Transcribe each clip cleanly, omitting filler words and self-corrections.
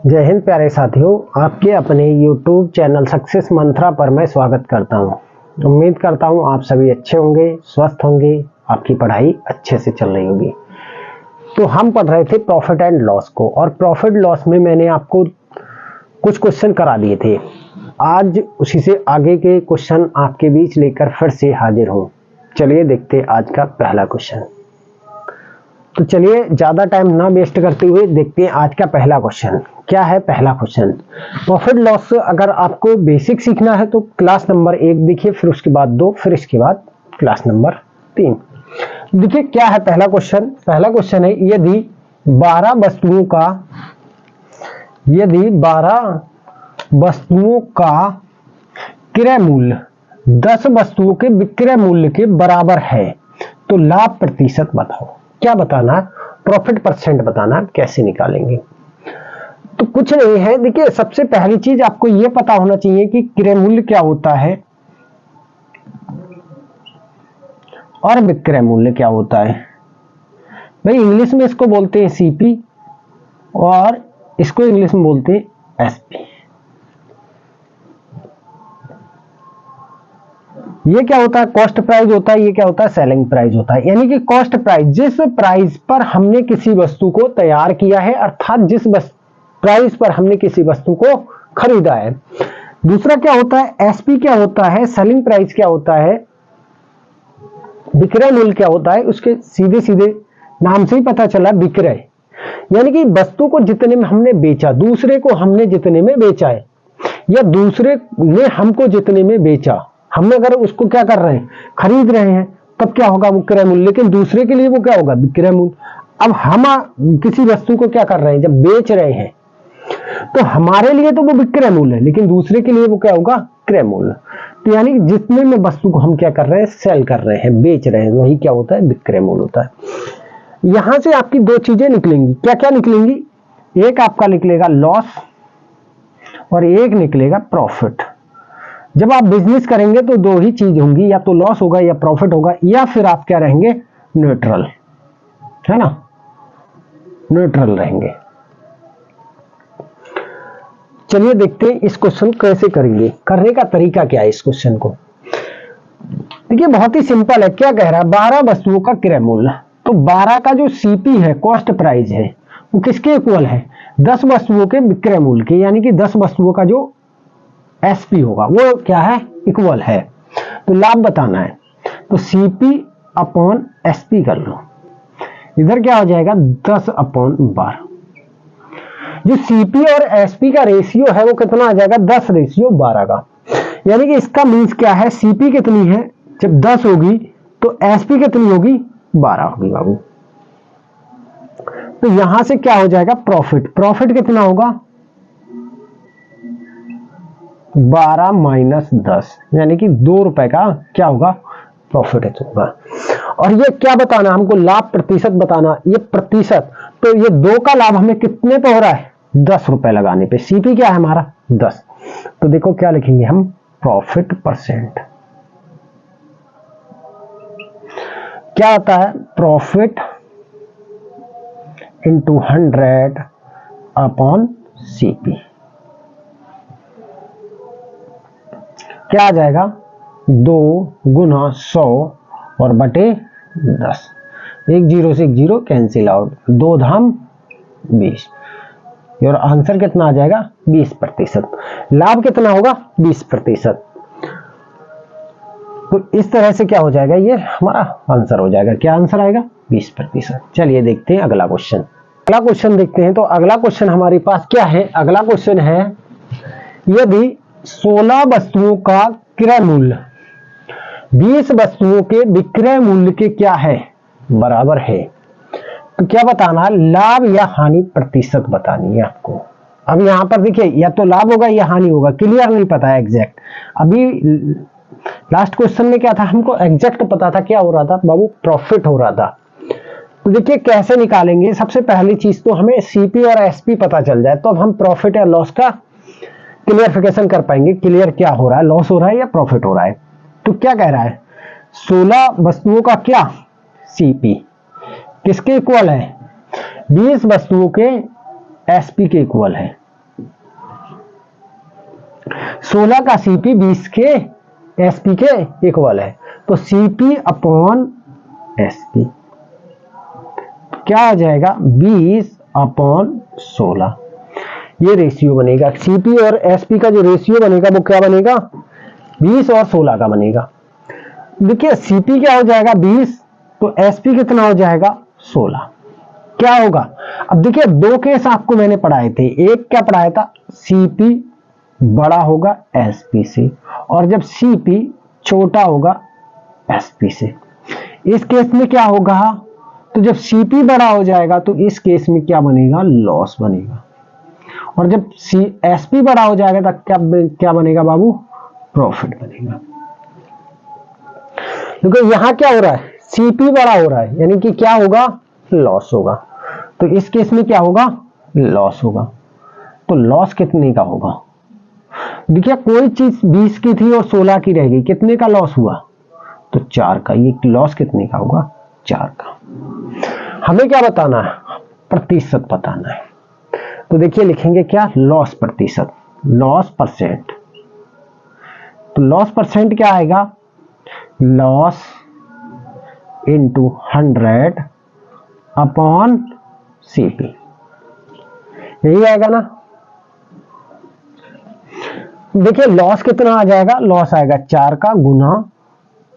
जय हिंद प्यारे साथियों, आपके अपने YouTube चैनल सक्सेस मंत्रा पर मैं स्वागत करता हूं। उम्मीद करता हूं आप सभी अच्छे होंगे, स्वस्थ होंगे, आपकी पढ़ाई अच्छे से चल रही होगी। तो हम पढ़ रहे थे प्रॉफिट एंड लॉस को, और प्रॉफिट लॉस में मैंने आपको कुछ क्वेश्चन करा दिए थे। आज उसी से आगे के क्वेश्चन आपके बीच लेकर फिर से हाजिर हूँ। चलिए देखते आज का पहला क्वेश्चन। तो चलिए ज़्यादा टाइम ना वेस्ट करते हुए देखते हैं आज का पहला क्वेश्चन। क्या है पहला क्वेश्चन? प्रॉफिट लॉस अगर आपको बेसिक सीखना है तो क्लास नंबर 1 देखिए, फिर उसके बाद 2, फिर इसके बाद क्लास नंबर 3। देखिए क्या है पहला क्वेश्चन। पहला क्वेश्चन है, यदि 12 वस्तुओं का क्रय मूल्य 10 वस्तुओं के विक्रय मूल्य के बराबर है तो लाभ प्रतिशत बताओ। क्या बताना है? प्रॉफिट परसेंट बताना है। कैसे निकालेंगे? तो कुछ नहीं है। देखिए सबसे पहली चीज आपको यह पता होना चाहिए कि क्रय मूल्य क्या होता है और विक्रय मूल्य क्या होता है। भाई इंग्लिश में इसको बोलते हैं सीपी और इसको इंग्लिश में बोलते हैं एसपी। ये क्या होता है? कॉस्ट प्राइस होता है। ये क्या होता है? सेलिंग प्राइस होता है। यानी कि कॉस्ट प्राइस, जिस प्राइस पर हमने किसी वस्तु को तैयार किया है, अर्थात जिस प्राइस पर हमने किसी वस्तु को खरीदा है। दूसरा क्या होता है? एसपी क्या होता है? सेलिंग प्राइस क्या होता है? विक्रय मूल्य क्या होता है? उसके सीधे सीधे नाम से ही पता चला, विक्रय। यानी कि वस्तु को जितने में हमने बेचा, दूसरे को हमने जितने में बेचा है, या दूसरे ने हमको जितने में बेचा, हमने अगर उसको क्या कर रहे हैं, खरीद रहे हैं, तब क्या होगा? वो क्रय मूल्य। लेकिन दूसरे के लिए वो क्या होगा? विक्रय मूल्य। अब हम किसी वस्तु को क्या कर रहे हैं, जब बेच रहे हैं तो हमारे लिए तो वो विक्रय मूल्य है, लेकिन दूसरे के लिए वो क्या होगा? क्रय मूल्य। तो यानी कि जितने में वस्तु को हम क्या कर रहे हैं, सेल कर रहे हैं, बेच रहे हैं, वही क्या होता है? विक्रय मूल्य होता है। यहां से आपकी दो चीजें निकलेंगी। क्या क्या निकलेंगी? एक आपका निकलेगा लॉस और एक निकलेगा प्रॉफिट। जब आप बिजनेस करेंगे तो दो ही चीज होंगी, या तो लॉस होगा या प्रॉफिट होगा, या फिर आप क्या रहेंगे? न्यूट्रल, है ना? न्यूट्रल रहेंगे। चलिए देखते हैं इस क्वेश्चन कैसे करेंगे। करने का तरीका क्या है इस क्वेश्चन को? देखिए बहुत ही सिंपल है। क्या कह रहा है? 12 वस्तुओं का क्रय मूल्य। तो 12 का जो सीपी है, कॉस्ट प्राइस है, वो किसके इक्वल है? 10 वस्तुओं के विक्रय मूल्य के। यानी कि 10 वस्तुओं का जो एसपी होगा वो क्या है? इक्वल है। तो लाभ बताना है, तो सीपी अपॉन एसपी कर लो। इधर क्या हो जाएगा? 10 अपॉन 12। जो सीपी और एसपी का रेशियो है वो कितना आ जाएगा? 10:12 का। यानी कि इसका मीन्स क्या है? सीपी कितनी है जब 10 होगी तो एसपी कितनी होगी? 12 होगी बाबू। तो यहां से क्या हो जाएगा? प्रॉफिट। प्रॉफिट कितना होगा? 12 माइनस 10, यानी कि 2 रुपए का क्या होगा? प्रॉफिट होगा। और ये क्या बताना हमको? लाभ प्रतिशत बताना। ये प्रतिशत, तो ये 2 का लाभ हमें कितने पे हो रहा है? 10 रुपए लगाने पे। सीपी क्या है हमारा? 10। तो देखो क्या लिखेंगे हम? Profit percent. क्या आता है? Profit into 100 upon CP. क्या आ जाएगा? 2 गुना 100 और बटे 10। 1 0 से 1 0 कैंसिल आउट, 2 धाम 20। और आंसर कितना आ जाएगा? 20%। लाभ कितना होगा? 20%। तो इस तरह से क्या हो जाएगा? ये हमारा आंसर हो जाएगा। क्या आंसर आएगा? 20%। चलिए देखते हैं अगला क्वेश्चन। अगला क्वेश्चन देखते हैं। तो अगला क्वेश्चन हमारे पास क्या है? अगला क्वेश्चन है, यदि 16 वस्तुओं का क्रय मूल्य 20 वस्तुओं के विक्रय मूल्य के क्या है? बराबर है। तो क्या बताना है? लाभ या हानि प्रतिशत बतानी है आपको। अब यहां पर देखिए, या तो लाभ होगा या हानि होगा, क्लियर नहीं पता है एग्जैक्ट। अभी लास्ट क्वेश्चन में क्या था? हमको एग्जैक्ट पता था। क्या हो रहा था बाबू? प्रॉफिट हो रहा था। तो देखिए कैसे निकालेंगे। सबसे पहली चीज तो हमें सीपी और एसपी पता चल जाए तो अब हम प्रॉफिट या लॉस का क्लियरिफिकेशन कर पाएंगे। क्लियर क्या हो रहा है? लॉस हो रहा है या प्रॉफिट हो रहा है? तो क्या कह रहा है? 16 वस्तुओं का क्या? सीपी किसके इक्वल है? 20 वस्तुओं के एसपी के इक्वल है। 16 का सीपी 20 के एसपी के इक्वल है, तो सीपी अपॉन एसपी क्या आ जाएगा 20 अपॉन 16, ये रेशियो बनेगा। सीपी और एसपी का जो रेशियो बनेगा वो क्या बनेगा 20 और 16 का बनेगा। देखिए सीपी क्या हो जाएगा 20, तो एसपी कितना हो जाएगा 16, क्या होगा। अब देखिए दो केस आपको मैंने पढ़ाए थे, एक क्या पढ़ाया था सीपी बड़ा होगा एसपी से, और जब सीपी छोटा होगा एसपी से। इस केस में क्या होगा, तो जब सीपी बड़ा हो जाएगा तो इस केस में क्या बनेगा लॉस बनेगा, और जब एसपी बड़ा हो जाएगा तो क्या बनेगा बाबू प्रॉफिट बनेगा। क्योंकि यहां क्या हो रहा है सीपी बड़ा हो रहा है, यानी कि क्या होगा लॉस होगा, तो इस केस में क्या होगा लॉस होगा। तो लॉस कितने का होगा, देखिए कोई चीज 20 की थी और 16 की रह गई, कितने का लॉस हुआ तो 4 का। ये लॉस कितने का होगा 4 का। हमें क्या बताना है प्रतिशत बताना है, तो देखिए लिखेंगे क्या लॉस प्रतिशत, लॉस परसेंट। तो लॉस परसेंट क्या आएगा लॉस इंटू 100 अपॉन सीपी, यही आएगा ना। देखिए लॉस कितना आ जाएगा, लॉस आएगा 4 का गुना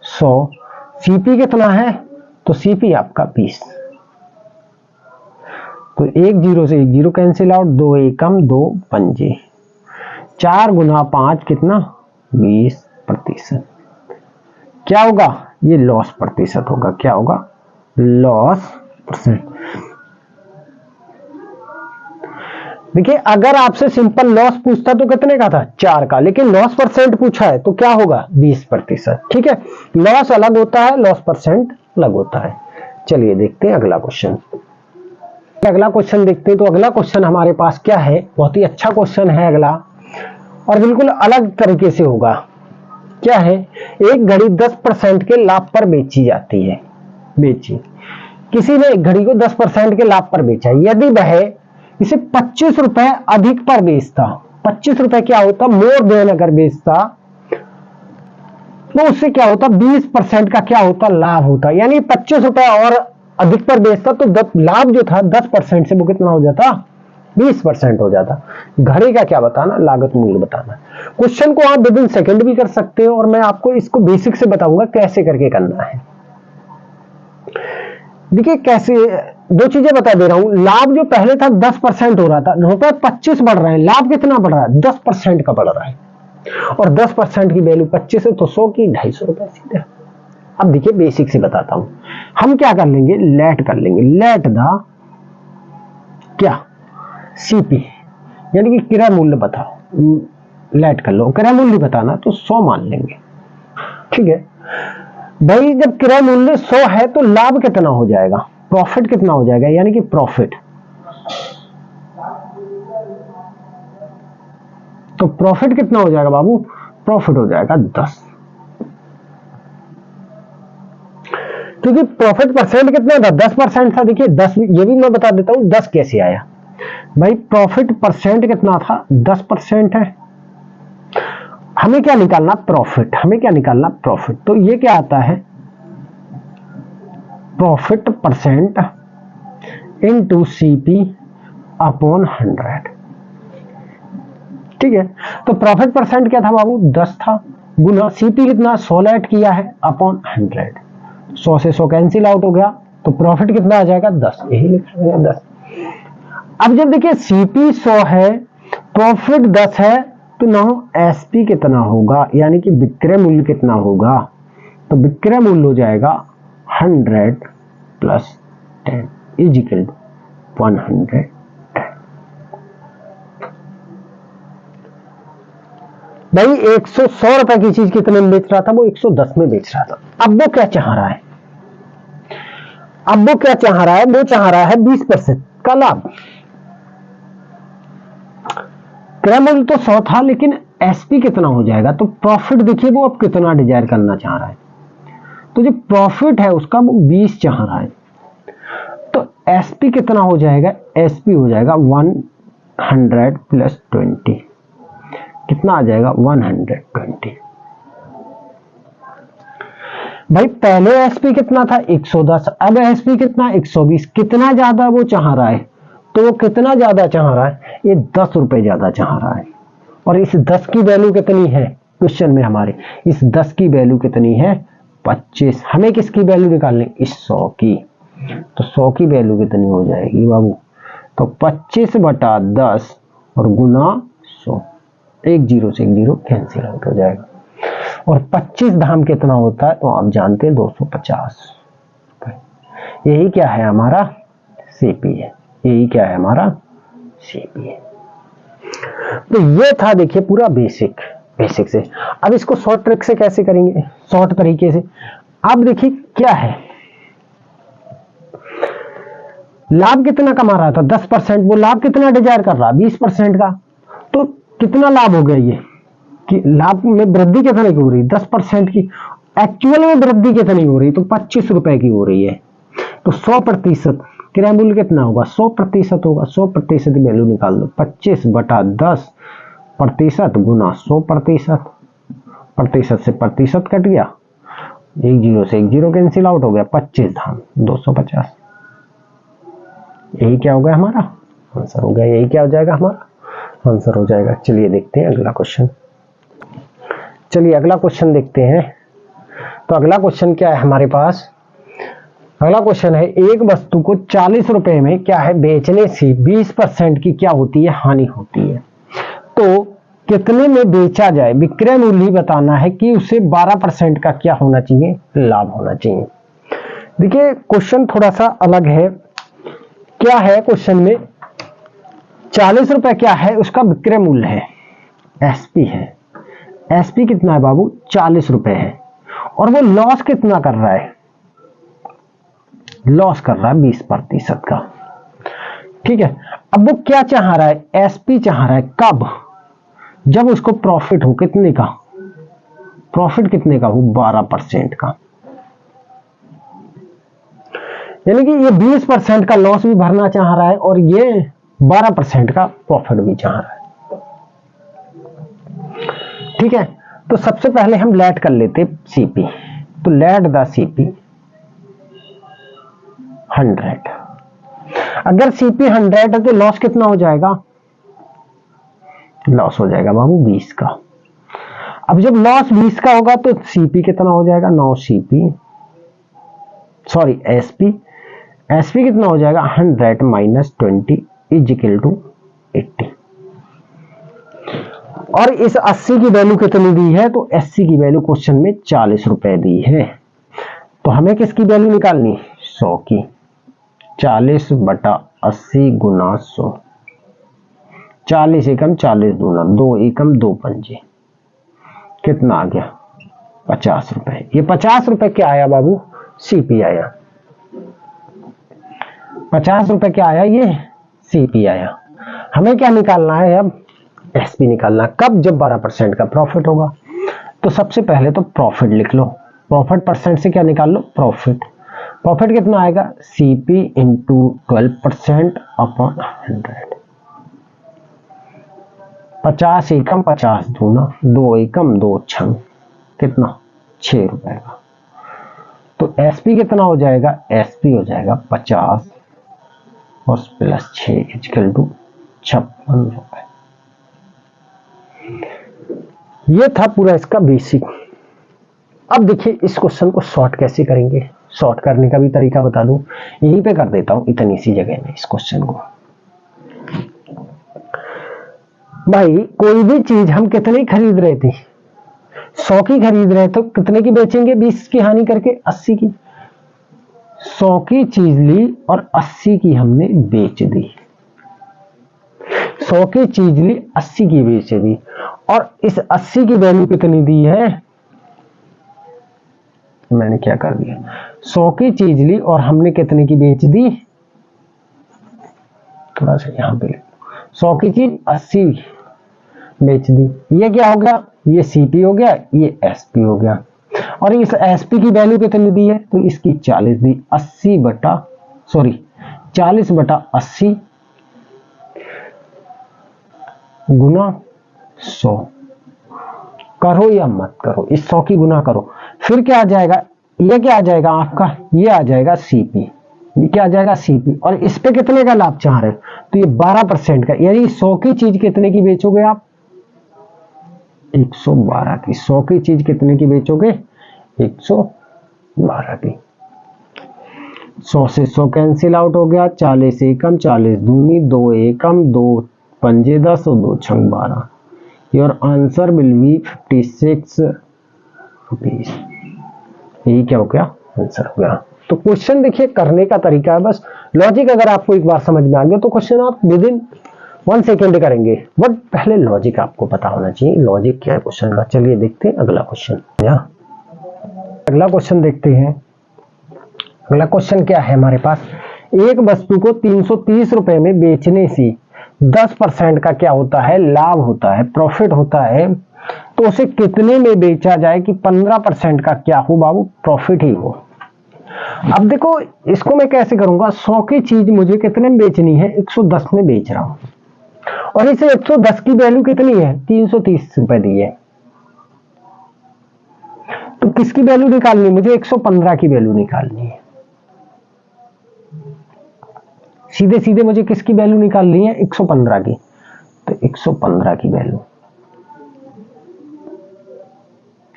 100, सीपी कितना है तो सीपी आपका 20, तो 1 0 से 1 0 कैंसिल आउट, 2 एकम 2 पंजे, 4 गुना 5 कितना 20%। क्या होगा ये लॉस प्रतिशत होगा, क्या होगा लॉस परसेंट। देखिए अगर आपसे सिंपल लॉस पूछता तो कितने का था 4 का, लेकिन लॉस परसेंट पूछा है तो क्या होगा 20%। ठीक है, लॉस अलग होता है लॉस परसेंट अलग होता है। चलिए देखते हैं अगला क्वेश्चन। अगला क्वेश्चन देखते हैं, तो अगला क्वेश्चन हमारे पास क्या है, बहुत ही अच्छा क्वेश्चन है अगला, और बिल्कुल अलग तरीके से होगा। क्या है, एक घड़ी 10% के लाभ पर बेची जाती है, बेची किसी ने एक घड़ी को 10% के लाभ पर बेचा, यदि वह इसे 25 रुपए अधिक पर बेचता, 25 रुपए क्या होता मोर देन अगर बेचता तो उससे क्या होता 20% का क्या होता लाभ होता, यानी 25 रुपए और अधिक पर बेचता तो लाभ जो था 10% से वो कितना हो जाता 20% हो जाता। घड़ी का क्या बताना लागत मूल्य बताना। क्वेश्चन को आप विद इन सेकंड भी कर सकते हो, और मैं आपको इसको बेसिक से बताऊंगा कैसे करके करना है। देखिए कैसे, दो चीजें बता दे रहा हूं। लाभ जो पहले था 10% हो रहा था, रुपए 25 बढ़ रहे हैं, लाभ कितना बढ़ रहा है 10% का बढ़ रहा है, और 10% की वैल्यू 25 है तो 100 की 250 रुपए सीधे। अब देखिए बेसिक से बताता हूं, हम क्या कर लेंगे लेट कर लेंगे, लेट द क्या सीपी यानी कि क्रय मूल्य बताओ, लेट कर लो, क्रय मूल्य बताना तो 100 मान लेंगे। ठीक है भाई, जब क्रय मूल्य 100 है तो लाभ कितना हो जाएगा प्रॉफिट कितना हो जाएगा, यानी कि प्रॉफिट, तो प्रॉफिट कितना हो जाएगा बाबू प्रॉफिट हो जाएगा 10, क्योंकि प्रॉफिट परसेंट कितना था 10% था। देखिए 10 ये भी मैं बता देता हूं 10 कैसे आया भाई, प्रॉफिट परसेंट कितना था 10% है। हमें क्या निकालना प्रॉफिट, हमें क्या निकालना प्रॉफिट, तो ये क्या आता है profit percent into CP upon 100। ठीक है, तो प्रॉफिट परसेंट क्या था बाबू 10 था, गुना सीपी कितना 100 ऐड किया है अपॉन 100, 100 से 100 कैंसिल आउट हो गया, तो प्रॉफिट कितना आ जाएगा 10, यही लिखा गया 10। अब जब देखिए सीपी 100 है प्रॉफिट 10 है, तो ना एसपी कितना होगा यानी कि विक्रय मूल्य कितना होगा, तो विक्रय मूल्य हो जाएगा 100 प्लस 10 इज इक्वल टू 110। भाई 100 रुपए की चीज कितने में बेच रहा था, वो 110 में बेच रहा था। अब वो क्या चाह रहा है, अब वो क्या चाह रहा है, वो चाह रहा है 20% का लाभ। क्रय मूल्य तो 100 था, लेकिन एसपी कितना हो जाएगा, तो प्रॉफिट देखिए वो अब कितना डिजायर करना चाह रहा है, तो जो प्रॉफिट है उसका वो 20 चाह रहा है, तो एसपी कितना हो जाएगा, एसपी हो जाएगा 100 प्लस 20, कितना आ जाएगा 120। भाई पहले एसपी कितना था 110, अब एसपी कितना 120, कितना ज्यादा वो चाह रहा है, तो वो कितना ज्यादा चाह रहा है, ये 10 रुपए ज्यादा चाह रहा है। और इस 10 की वैल्यू कितनी है क्वेश्चन में हमारे, इस 10 की वैल्यू कितनी है 25। हमें किसकी वैल्यू निकालनी, इस 100 की। तो 100 की वैल्यू कितनी हो जाएगी बाबू, तो 25/10 और गुना 100, एक जीरो से एक जीरो कैंसिल आउट हो जाएगा। और 25 धाम कितना होता है, तो आप जानते हैं 250। यही क्या है हमारा सीपी है, यही क्या है हमारा सीपी है। तो ये था देखिए पूरा बेसिक से। अब इसको शॉर्ट ट्रिक से कैसे करेंगे, शॉर्ट तरीके से। अब देखिए क्या है, लाभ कितना कमा रहा था 10%, वो लाभ कितना डिजायर कर रहा 20% का, तो कितना लाभ हो गया ये कि लाभ में वृद्धि कितने की हो रही 10% की, एक्चुअल में वृद्धि कितनी हो रही, तो 25 रुपए की हो रही है। तो 100% क्रय मूल्य कितना होगा 100% होगा, 100% की वैल्यू निकाल दो, 25/10% गुना 100%, प्रतिशत से प्रतिशत कट गया, एक जीरो से एक जीरो कैंसिल आउट हो गया, 25 धाम 250। यही क्या हो गया हमारा आंसर हो गया, यही क्या हो जाएगा हमारा आंसर हो जाएगा। चलिए देखते हैं अगला क्वेश्चन, चलिए अगला क्वेश्चन देखते हैं। तो अगला क्वेश्चन क्या है हमारे पास, अगला क्वेश्चन है एक वस्तु को 40 रुपए में क्या है बेचने से 20% की क्या होती है हानि होती है, तो कितने में बेचा जाए, विक्रय मूल्य ही बताना है कि उसे 12% का क्या होना चाहिए लाभ होना चाहिए। देखिए क्वेश्चन थोड़ा सा अलग है, क्या है क्वेश्चन में 40 रुपए क्या है उसका विक्रय मूल्य है, एसपी है, एसपी कितना है बाबू 40 रुपए है, और वो लॉस कितना कर रहा है, लॉस कर रहा है 20% का। ठीक है, अब वो क्या चाह रहा है, एसपी चाह रहा है कब, जब उसको प्रॉफिट हो कितने का, प्रॉफिट कितने का हो 12% का, यानी कि ये 20% का लॉस भी भरना चाह रहा है और ये 12% का प्रॉफिट भी चाह रहा है। ठीक है, तो सबसे पहले हम लेट कर लेते सीपी, तो लेट द सीपी 100। अगर सीपी 100 है तो लॉस कितना हो जाएगा, लॉस हो जाएगा बाबू 20 का। अब जब लॉस 20 का होगा तो सीपी कितना हो जाएगा 9 सीपी, सॉरी एसपी, एसपी कितना हो जाएगा 100 माइनस 20 इज इक्वल टू 80। और इस 80 की वैल्यू कितनी दी है, तो 80 की वैल्यू क्वेश्चन में 40 रुपए दी है, तो हमें किसकी वैल्यू निकालनी 100 की, 40/80 गुना 100, 40 एकम 40 दूना 2 एकम 2 पंजे, कितना आ गया 50 रुपए। ये 50 रुपए क्या आया बाबू सीपी आया, 50 रुपए क्या आया ये सीपी आया। हमें क्या निकालना है अब एसपी निकालना, कब जब 12% का प्रॉफिट होगा। तो सबसे पहले तो प्रॉफिट लिख लो, प्रॉफिट परसेंट से क्या निकाल लो प्रॉफिट, प्रॉफिट कितना आएगा सीपी इंटू 12% अपॉन 100, 50 एकम 50 दूना 2 एकम 2 छंग, कितना 6 रुपए का। तो एसपी कितना हो जाएगा, एसपी हो जाएगा 50 और प्लस 6 इक्वल टू 56 रुपए। ये था पूरा इसका बेसिक। अब देखिए इस क्वेश्चन को शॉर्ट कैसे करेंगे, शॉर्ट करने का भी तरीका बता दूं, यहीं पे कर देता हूं इतनी सी जगह में इस क्वेश्चन को। भाई कोई भी चीज हम कितने खरीद रहे थे 100 की खरीद रहे, तो कितने की बेचेंगे 20 की हानि करके 80 की, 100 की चीज ली और 80 की हमने बेच दी, 100 की चीज ली 80 की बेच दी, और इस 80 की वैल्यू कितनी दी है, मैंने क्या कर दिया 100 की चीज ली और हमने कितने की बेच दी, थोड़ा सा यहां पे 100 की चीज 80 बेच दी, ये क्या हो गया ये सीपी हो गया, ये एसपी हो गया। और इस एसपी की वैल्यू कितनी दी है, तो इसकी 40 दी, 40/80 गुना 100, करो या मत करो, इस 100 की गुना करो, फिर क्या आ जाएगा, ये क्या आ जाएगा आपका, ये आ जाएगा सीपी, ये क्या आ जाएगा सीपी, और इस पे कितने का लाभ चाह रहे हो, तो ये 12% का, यानी 100 की चीज कितने की बेचोगे आप, 112 की। 100 की चीज कितने की बेचोगे, 112 की। 100 से 100 कैंसिल आउट हो गया, 40 एकम 40 दूनी 2 एकम 2 पंजे 10 और 2 छंग 12। Your answer will be 56 rupees. यही क्या हो गया, आंसर हो गया। तो क्वेश्चन देखिए करने का तरीका है, बस लॉजिक अगर आपको एक बार समझ में आ गया तो क्वेश्चन आप विद इन 1 सेकेंड करेंगे, बट पहले लॉजिक आपको पता होना चाहिए, लॉजिक क्या है क्वेश्चन का। चलिए देखते हैं अगला क्वेश्चन। अगला क्वेश्चन देखते हैं। अगला क्वेश्चन क्या है हमारे पास, एक वस्तु को 330 रुपए में बेचने से 10% का क्या होता है, लाभ होता है, प्रॉफिट होता है, तो उसे कितने में बेचा जाए कि 15% का क्या हो बाबू, प्रॉफिट ही हो। अब देखो इसको मैं कैसे करूंगा, 100 की चीज मुझे कितने में बेचनी है, 110 में बेच रहा हूं, और इसे 110 की वैल्यू कितनी है, 330 रुपए दी है, तो किसकी वैल्यू निकालनी है मुझे, 115 की वैल्यू निकालनी है। सीधे सीधे मुझे किसकी वैल्यू निकालनी है, 115 की, तो 115 की वैल्यू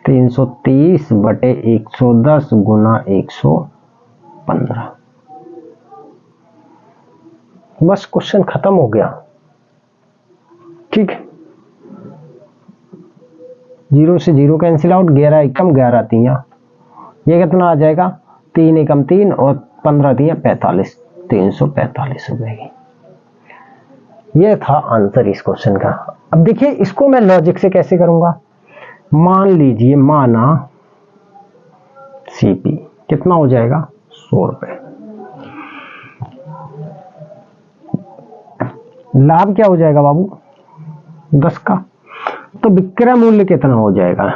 330 बटे 110 गुना 115, बस क्वेश्चन खत्म हो गया। ठीक है, 0 से 0 कैंसिल आउट, 11 एकम 11 तिया, ये कितना आ जाएगा, 3 एकम 3 और 15 तिया 45, 345 रुपए की। ये था आंसर इस क्वेश्चन का। अब देखिए इसको मैं लॉजिक से कैसे करूंगा, मान लीजिए माना सीपी कितना हो जाएगा, 100 रुपए, लाभ क्या हो जाएगा बाबू 10 का, तो विक्रय मूल्य कितना हो जाएगा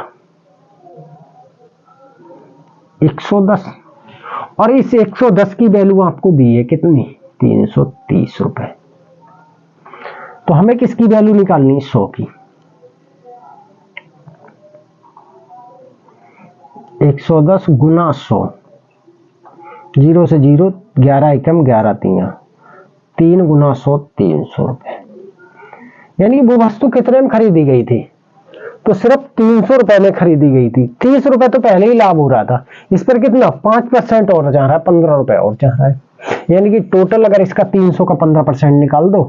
110, और इस 110 की वैल्यू आपको दी है कितनी, 330 रुपए, तो हमें किसकी वैल्यू निकालनी है, 100 की। 110 गुना 100, 0 से 0, 11 एकम 11 तिया, 3 गुना 100 300 रुपए, यानी वो वस्तु कितने में खरीदी गई थी, तो सिर्फ 300 रुपए में खरीदी गई थी। 30 रुपए तो पहले ही लाभ हो रहा था, इस पर कितना 5% और जा रहा है, 15 रुपए और जा रहा है, यानी कि टोटल अगर इसका 300 का 15% निकाल दो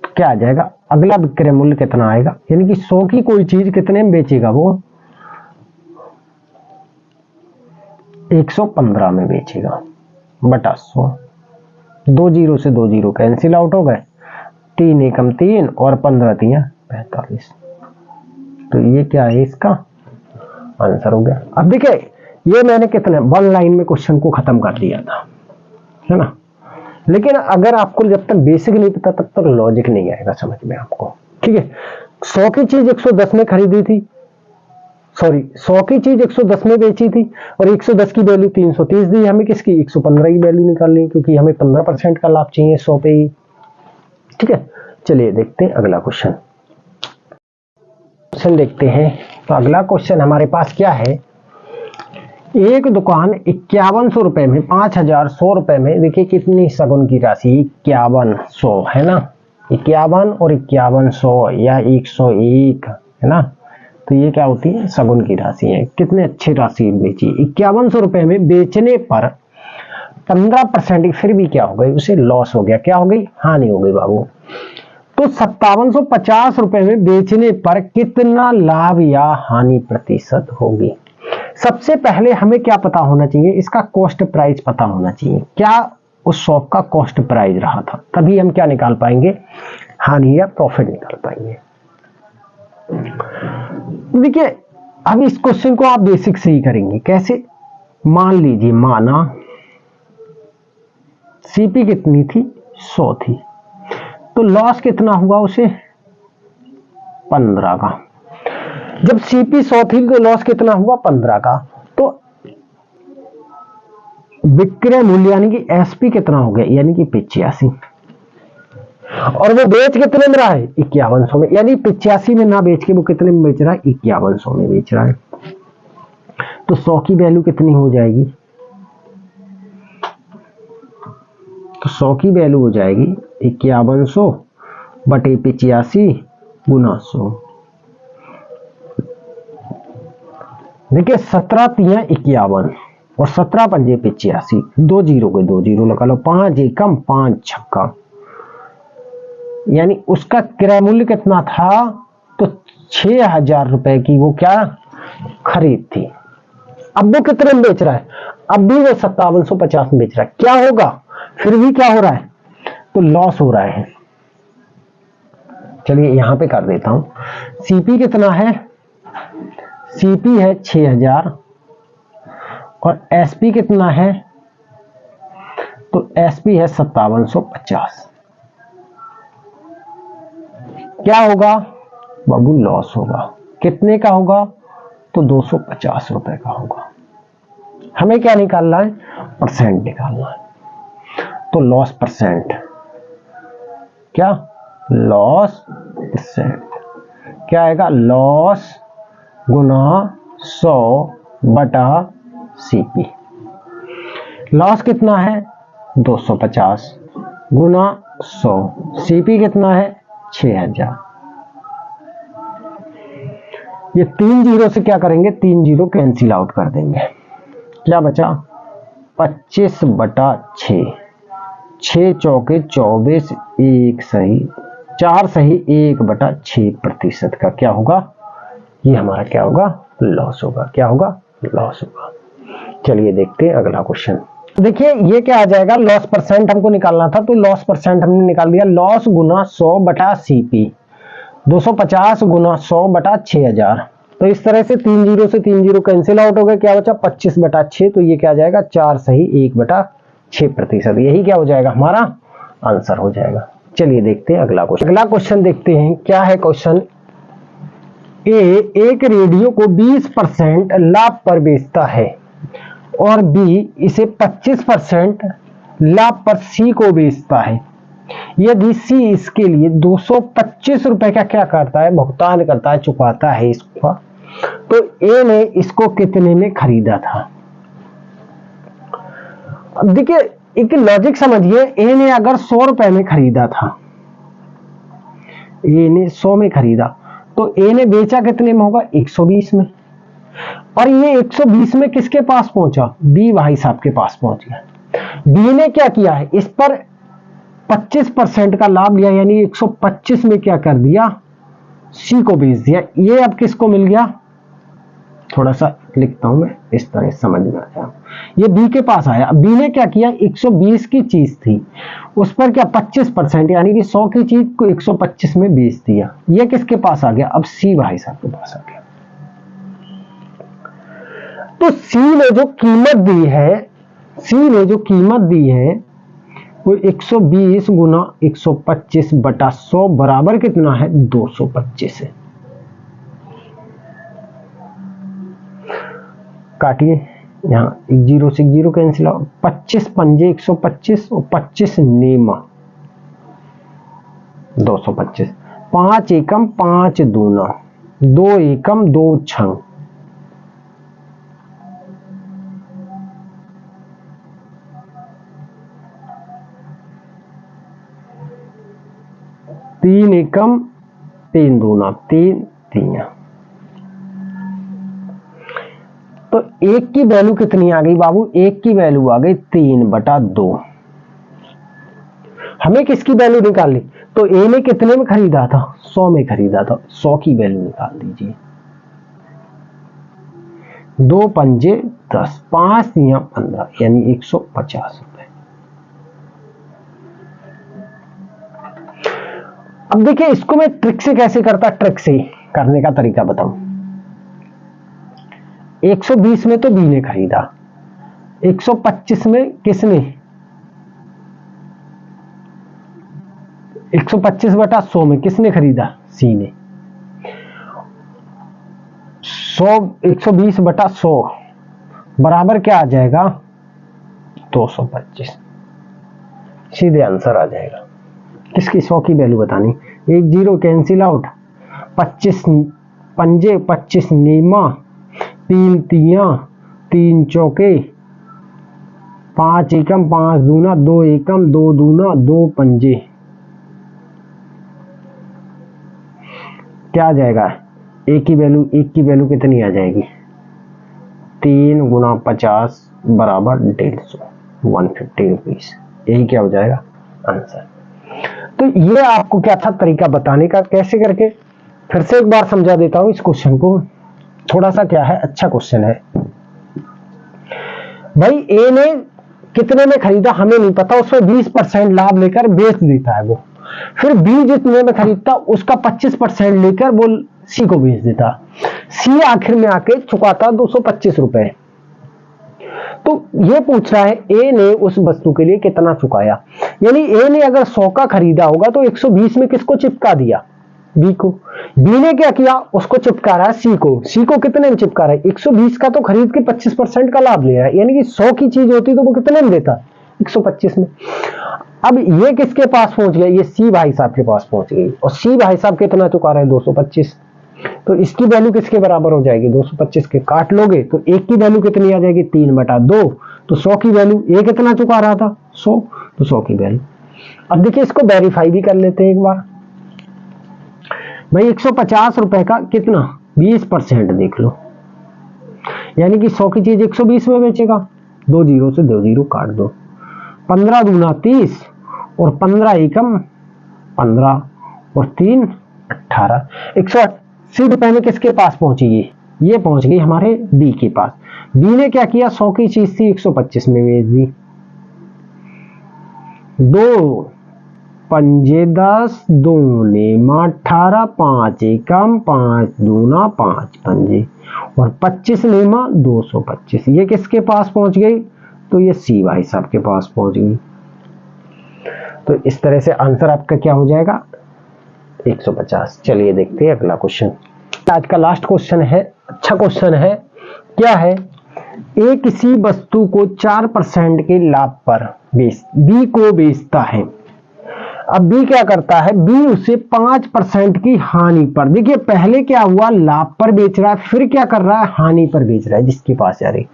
तो क्या आ जाएगा, अगला विक्रय मूल्य कितना आएगा, यानी कि 100 की कोई चीज कितने में बेचेगा, वो 115 में बेचेगा बटा 100, 2 0 से 2 0 कैंसिल आउट हो गए, 3 एकम 3 और 15 तिया 45, तो ये क्या है, इसका आंसर हो गया। अब देखिए ये मैंने कितने 1 लाइन में क्वेश्चन को खत्म कर दिया था, है ना, लेकिन अगर आपको जब तक बेसिक नहीं पता तब तक लॉजिक नहीं आएगा समझ में आपको। ठीक है, 100 की चीज 110 में खरीदी थी, सॉरी 100 की चीज 110 में बेची थी, और 110 की वैल्यू 330 दी, हमें किसकी 115 की वैल्यू निकालनी, क्योंकि हमें 15% का लाभ चाहिए 100 पे ही। ठीक है, चलिए देखते हैं अगला क्वेश्चन देखते हैं। तो अगला क्वेश्चन हमारे पास क्या है, एक दुकान 5100 रुपए में 5100 रुपए में, देखिए कितनी सगुन की राशि 5100 है ना, 51 और 5100 या 101 है ना, तो ये क्या होती है, सगुन की राशि है। कितने अच्छी राशि बेची, 5100 रुपए में बेचने पर 15% फिर भी क्या हो गई, उसे लॉस हो गया, क्या हो गई, हानि हो गई बाबू। तो 5750 रुपए में बेचने पर कितना लाभ या हानि प्रतिशत होगी। सबसे पहले हमें क्या पता होना चाहिए, इसका कॉस्ट प्राइस पता होना चाहिए, क्या उस शॉप का कॉस्ट प्राइस रहा था, तभी हम क्या निकाल पाएंगे, हानि या प्रॉफिट निकाल पाएंगे। देखिए अब इस क्वेश्चन को आप बेसिक से ही करेंगे, कैसे, मान लीजिए माना सीपी कितनी थी 100 थी, तो लॉस कितना हुआ उसे 15 का, जब सीपी 100 थी तो लॉस कितना हुआ 15 का, तो विक्रय मूल्य यानी कि एसपी कितना हो गया, यानी कि 85, और वो बेच कितने में रहा है? 5100 में। यानी 85 में ना बेच के वो कितने में बेच रहा है? 5100 में बेच रहा है। तो 100 की वैल्यू कितनी हो जाएगी? तो 100 की वैल्यू हो जाएगी 5100 बटे 85 गुना 100। देखिए 17 तिया 51 और 17 पंजे 85, 2 जीरो के 2 जीरो लगा लो, 5 एकम 5 छक्का, यानी उसका क्रय मूल्य कितना था? तो 6000 रुपए की वो क्या खरीद थी। अब वो कितने में बेच रहा है? अब भी वो 5750 में बेच रहा है। क्या होगा? फिर भी क्या हो रहा है? तो लॉस हो रहा है। चलिए यहां पे कर देता हूं। सीपी कितना है? सीपी है 6000 और एसपी कितना है? तो एसपी है 5750। क्या होगा बाबू? लॉस होगा। कितने का होगा? तो 250 रुपए का होगा। हमें क्या निकालना है? परसेंट निकालना है। तो लॉस परसेंट, क्या लॉस परसेंट क्या आएगा? लॉस गुना 100 बटा सीपी। लॉस कितना है? 250 गुना 100, सीपी कितना है? 6000। ये 3 जीरो से क्या करेंगे? 3 जीरो कैंसिल आउट कर देंगे। क्या बचा? 25 बटा 6, 6 चौके 24, 1 सही 4 सही 1 बटा 6% का क्या होगा? ये हमारा क्या होगा? लॉस होगा। क्या होगा? लॉस होगा। चलिए देखते हैं अगला क्वेश्चन। देखिए ये क्या आ जाएगा? लॉस परसेंट हमको निकालना था, तो लॉस परसेंट हमने निकाल दिया। लॉस गुना 100 बटा सीपी, 250 गुना 100 बटा 6000। तो इस तरह से 3 जीरो से 3 जीरो कैंसिल आउट हो गए। क्या बचा? 25 बटा 6, तो ये क्या आ जाएगा? 4 सही 1 बटा 6%। यही क्या हो जाएगा? हमारा आंसर हो जाएगा। चलिए देखते हैं अगला क्वेश्चन। अगला क्वेश्चन देखते हैं क्या है। क्वेश्चन ए एक रेडियो को 20% लाभ पर बेचता है और बी इसे 25% लाभ पर सी को बेचता है। यदि सी इसके लिए 225 रुपए का क्या करता है? भुगतान करता है, चुकाता है इसका, तो ए ने इसको कितने में खरीदा था? अब देखिए एक लॉजिक समझिए। ए ने अगर 100 रुपए में खरीदा था, ए ने 100 में खरीदा, तो ए ने बेचा कितने में होगा? 120 में। और ये 120 में किसके पास पहुंचा? बी भाई साहब के पास पहुंच गया। बी ने क्या किया है? इस पर 25% का लाभ लिया, यानी 125 में क्या कर दिया? सी को बेच दिया। ये अब किसको मिल गया? थोड़ा सा लिखता हूं मैं, इस तरह समझ में आया। ये बी के पास आया। अब बी ने क्या किया? 120 की चीज थी, उस पर क्या 25% यानी कि 100 की चीज को 125 में बेच दिया। ये किसके पास आ गया? अब सी भाई साहब के पास आ गया। तो सी ने जो कीमत दी है, सी ने जो कीमत दी है वो 120 गुना 125 बटा 100 बराबर कितना है? 225 है। काटिए यहां, एक जीरो से एक जीरो कैंसिल आउट, 25 पंजे 125 और 25 नेमा 225, 5 एकम 5 दूना, 2 एकम 2 छंग, 3 एकम 3 दूना 3 तिया। तो एक की वैल्यू कितनी आ गई बाबू? एक की वैल्यू आ गई 3 बटा 2। हमें किसकी वैल्यू निकालनी? तो ए ने कितने में खरीदा था? 100 में खरीदा था। 100 की वैल्यू निकाल दीजिए। 2 पंजे 10, 5 या 15 यानी 150 रुपए। अब देखिए इसको मैं ट्रिक से कैसे करता, ट्रिक से करने का तरीका बताऊं। 120 में तो बी ने खरीदा, 125 में किसने? 125 बटा 100 में किसने खरीदा? सी ने। 120 बटा 100 बराबर क्या आ जाएगा? 225। सीधे आंसर आ जाएगा। किसकी 100 की वैल्यू बतानी। 1 0 कैंसिल आउट, 25 पंजे 25 नीमा, 3 तिया 3 चौके, 5 एकम 5 दूना 2 एकम 2 दूना 2 पंजे, क्या आ जाएगा। एक की वैल्यू कितनी आ जाएगी, 3 गुना 50 बराबर 150, 150 रुपीज। यही क्या हो जाएगा आंसर। तो ये आपको क्या था तरीका बताने का कैसे करके। फिर से एक बार समझा देता हूं इस क्वेश्चन को, थोड़ा सा क्या है अच्छा क्वेश्चन है भाई। ए ने कितने में खरीदा हमें नहीं पता, उसमें 20% लाभ लेकर बेच देता है वो। फिर बी जितने में खरीदता उसका 25% लेकर वो सी को बेच देता। सी आखिर में आके चुकाता 225 रुपए। तो ये पूछ रहा है ए ने उस वस्तु के लिए कितना चुकाया। यानी ए ने अगर 100 का खरीदा होगा तो 120 में किसको चिपका दिया, बी को। बी ने क्या किया, उसको चिपका रहा है सी को। सी को कितने में चिपका रहा है, 120 का तो खरीद के 25% का लाभ ले रहा है। यानी कि 100 की चीज होती तो वो कितने में देता, 125 में। अब ये किसके पास पहुंच गया, ये सी भाई साहब के पास पहुंच गई। और सी भाई साहब कितना चुका रहे हैं, 225। तो इसकी वैल्यू किसके बराबर हो जाएगी, 225 के काट लोगे तो एक की वैल्यू कितनी आ जाएगी, 3/2। तो 100 की वैल्यू ए कितना चुका रहा था, 100, तो 100 की वैल्यू। अब देखिए इसको वेरीफाई भी कर लेते हैं एक बार भाई। 150 रुपए का कितना 20% देख लो, यानी कि 100 की चीज 120 में बेचेगा। 2 जीरो से 2 जीरो काट दो, 15 दूना 30 और 15 एकम 15 और 3 18। 180 रुपए में किसके पास पहुंची, ये पहुंच गई हमारे बी के पास। बी ने क्या किया, 100 की चीज थी 125 में बेच दी। 2 पंजे 10 2 नेमा 18, 5 एकम 5 दूना 5 पंजे और 25 नेमा 225। ये किसके पास पहुंच गई, तो ये सी भाई साहब के पास पहुंच गई। तो इस तरह से आंसर आपका क्या हो जाएगा, 150। चलिए देखते हैं अगला क्वेश्चन। आज का लास्ट क्वेश्चन है, अच्छा क्वेश्चन है। क्या है, ए किसी वस्तु को 4% के लाभ पर बी को बेचता है। अब बी क्या करता है, बी उसे 5% की हानि पर, देखिए पहले क्या हुआ, लाभ पर बेच रहा है, फिर क्या कर रहा है, हानि पर बेच रहा है जिसके पास जा रही।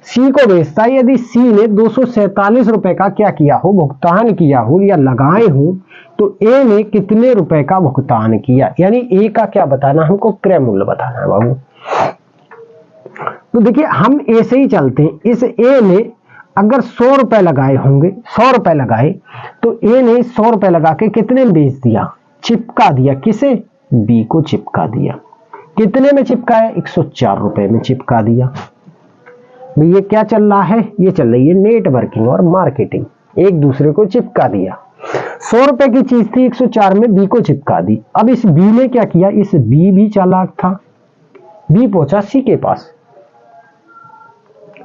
सी को बेचता है। यदि सी ने 247 रुपए का क्या किया हो, भुगतान किया हो या लगाए हो, तो ए ने कितने रुपए का भुगतान किया। यानी ए का क्या बताना, हमको क्रय मूल्य बताना है बाबू। तो देखिए हम ए से ही चलते हैं। इस ए ने अगर 100 रुपए लगाए होंगे, 100 रुपए लगाए, तो ए ने 100 रुपए लगा के कितने में बेच दिया, चिपका दिया। किसे, बी को चिपका दिया। कितने में चिपकाया, 104 रुपए में चिपका दिया। ये क्या चल रहा है, ये चल रही है नेटवर्किंग और मार्केटिंग, एक दूसरे को चिपका दिया। 100 रुपए की चीज थी 104 में, बी को चिपका दी। अब इस बी ने क्या किया, इस बी भी चालाक था, बी पहुंचा सी के पास।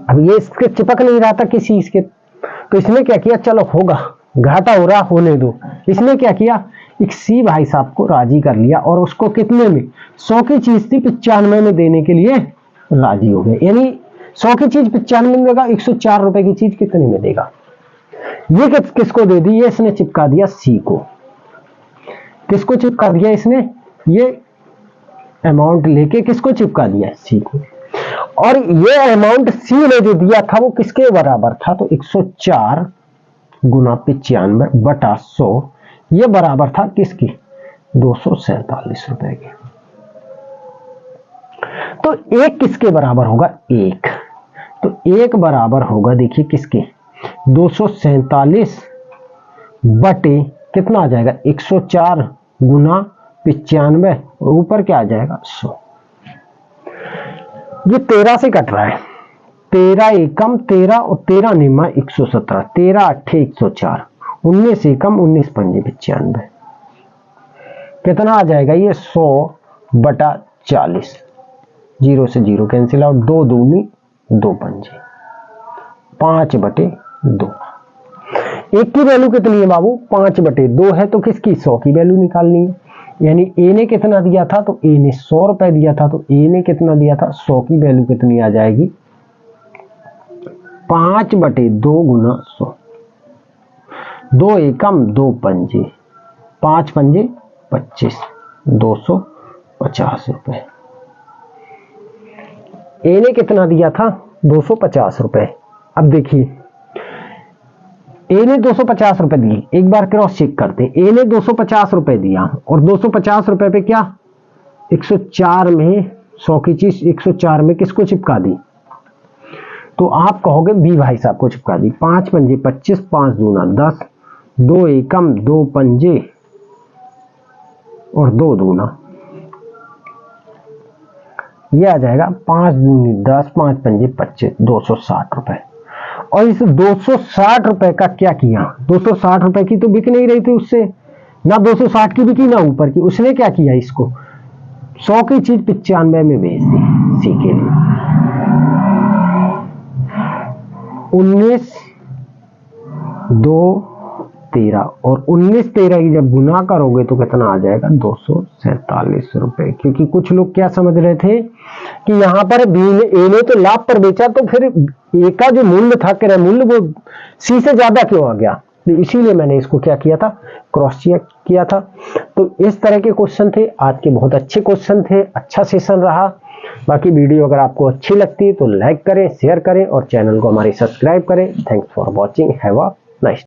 अब ये इसके चिपक नहीं रहा था किसी इसके, तो इसने क्या किया, चलो होगा, घाटा हो रहा होने दो। इसने क्या किया, एक सी भाई साहब को राजी कर लिया और उसको कितने में, 100 की चीज थी 95 में देने के लिए राजी हो गए। यानी 100 की चीज 95 में देगा, 104 रुपए की चीज कितने में देगा। ये किसको दे दी, ये इसने चिपका दिया सी को। किसको चिपका दिया इसने, ये अमाउंट लेके किसको चिपका दिया, सी को। और ये अमाउंट सी ने जो दिया था वो किसके बराबर था, तो 104 गुना 95 बटा 100, ये बराबर था किसकी, 247 रुपए के। तो एक किसके बराबर होगा, एक, तो एक बराबर होगा देखिए किसके, 247 बटे कितना आ जाएगा, 104 गुना 95 और ऊपर क्या आ जाएगा 100। ये 13 से कट रहा है, 13 एकम 13 और 13 निमा 117, 13 अट्ठे 104, 19 एकम 19 पंजे 95, कितना आ जाएगा ये 100 बटा 40। 0 से 0 कैंसिल आउट, 2 दूनी 2 पंजे, 5 बटे 2। एक की वैल्यू कितनी है बाबू, 5 बटे 2 है, तो किसकी, 100 की वैल्यू निकालनी है। यानी ए ने कितना दिया था, तो ए ने 100 रुपए दिया था, तो ए ने कितना दिया था, 100 की वैल्यू कितनी आ जाएगी, 5 बटे 2 गुना 100, 2 एकम 2 पंजे 5 पंजे 25, 250 रुपए। ए ने कितना दिया था? 250 रुपए। अब देखिए ए ने 250 रुपए दिए, एक बार क्रॉस चेक करते हैं। ए ने 250 रुपए दिया और 250 रुपए पे क्या 104 में 100 की चीज 104 में किसको चिपका दी? तो आप कहोगे बी भाई साहब को चिपका दी। 5 पंजे 25, 5 दूना 10, 2 एकम 2 पंजे और 2 दूना, ये आ जाएगा 5 दूनी 10, 5 पंजे 25, 260 रुपए। और इस 260 रुपए का क्या किया? 260 रुपए की तो बिक नहीं रही थी उससे, ना 260 की बिकी ना ऊपर की। उसने क्या किया? इसको 100 की चीज 95 में बेच दी सी के लिए। 19 2 13 और 19 13 की जब गुना करोगे तो कितना आ जाएगा? 247 रुपए। क्योंकि कुछ लोग क्या समझ रहे थे कि यहाँ पर बी ने ए ने तो लाभ पर बेचा, तो फिर ए का जो मूल्य था क्रय मूल्य वो सी से ज्यादा क्यों आ गया? तो इसीलिए मैंने इसको क्या किया था? क्रॉस चेक किया था। तो इस तरह के क्वेश्चन थे आज के, बहुत अच्छे क्वेश्चन थे, अच्छा सेशन रहा। बाकी वीडियो अगर आपको अच्छी लगती है तो लाइक करें, शेयर करें और चैनल को हमारे सब्सक्राइब करें। Thanks for watching. Have a